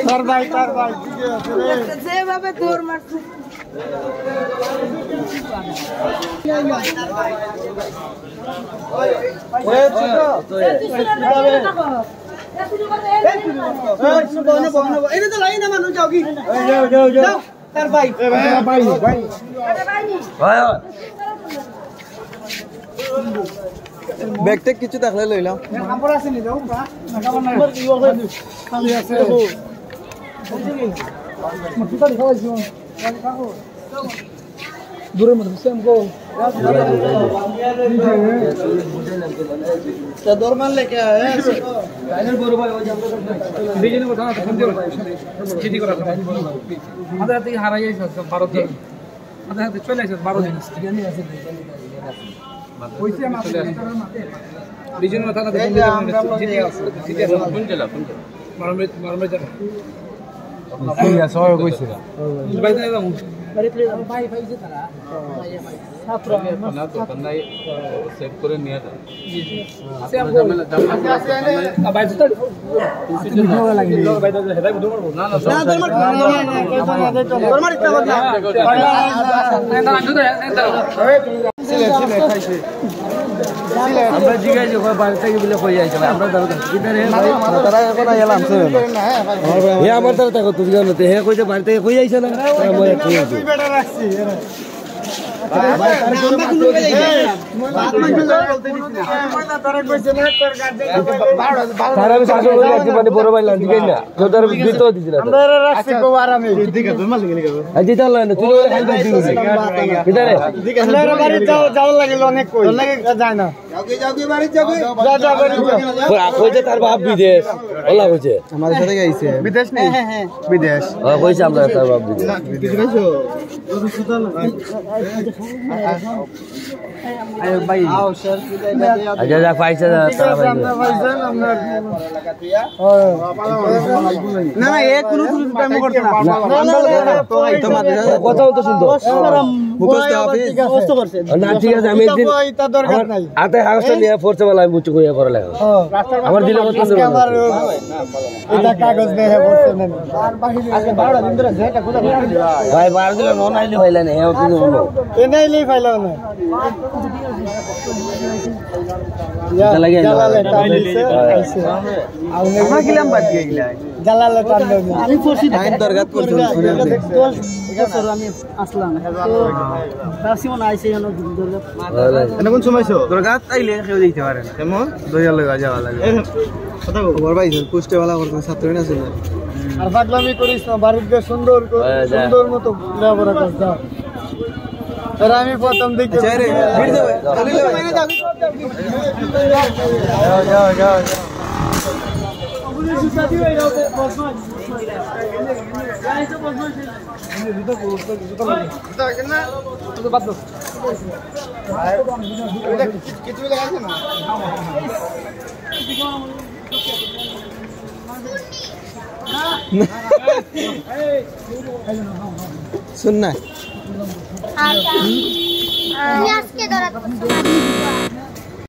তার ভাই যেভাবে দৌড় মারছে তার ভাই ব্যাগটা কিছু দেখলে লইলাম দূরের মধ্যে দরমান লেখা আমাদের হাতে হারাই ভারত আমাদের হাতে চলে আসে 12 দিন আমরা জিজ্ঞাসা করে বাড়ি থেকে বলে কই যাইছিল আমরা তারা এখন এলাম হে আমার তারা থাকো তুই জানো হে কইতে বাড়ি থেকে কই যাইছ না মই কই বেটা রাখছি বড় ভাই লাঞ্চ খাই না তোদের দিতে দিছিল আমরা রাখছি কো আরামে দিকে তোর মাল গেলি গো আজি তাহলে না তুই খাই দিবি কিদারে আমরা বাড়ি যাও লাগিল অনেক কই তোর লাগে যায় না যাও কি বাড়ি যাও যা বাড়ি কইছে তার বাপ বিদেশ ওলা কইছে আমার সাথে গাইছে বিদেশ নেই হ্যাঁ বিদেশ কইছে আমরা তার বাপ বিদেশ কইছো আয় ভাই আও স্যার আচ্ছা যা পয়সা তারা ভাই আমরা না না এক কোনো টাইম করতে না তো তোমার কথা তো সুন্দর মুখস্থ হবে কষ্ট করছে না ঠিক আছে আমি একদিন এটা দরকার নাই আতে হাউসটা নিয়ে ফোর্স वाला আমি মুচু কইয়া করে লাগা আমার দিলে কত আমার এটা কাগজ দেহে পড়ছে না আর বাকি আজকে 12 দিন ধরে যেটা কথা ভাই 12 দিন নন আইলে হইলা না হেও কিন্তু হলো এ নাইলেই ফাইলা না জালালে টানছে আইছে আমরা গিলাম বাদ দিয়ে গিলা জালালে টানলো আমি পড়ছি টাইম দরগাত করতে শুনে বছর আমি আসলাম তো দাসিমন আইছে যেন দরগাত এনে কোন সময়ছো দরগাত আইলে কেউ দিতে পারে না কেমন দইয়া লাগা যাওয়া লাগে কথা খবর ভাই পোস্টে वाला করতে ছাত্র না ছিল আর পাগলামি করিস না বাড়িতে সুন্দর সুন্দর মতো লেবরা কাজ দাও আর আমি প্রথম দেখি রে ভিড় যাবে খালি লে মানে যাও যাও পুলিশ সাথী হই যাও বসমান যাইছো বসমান আমি ভিতর করতে জুতো লাগে এটা না তো বাদ দাও এটা কিছু লাগাছে না सुनना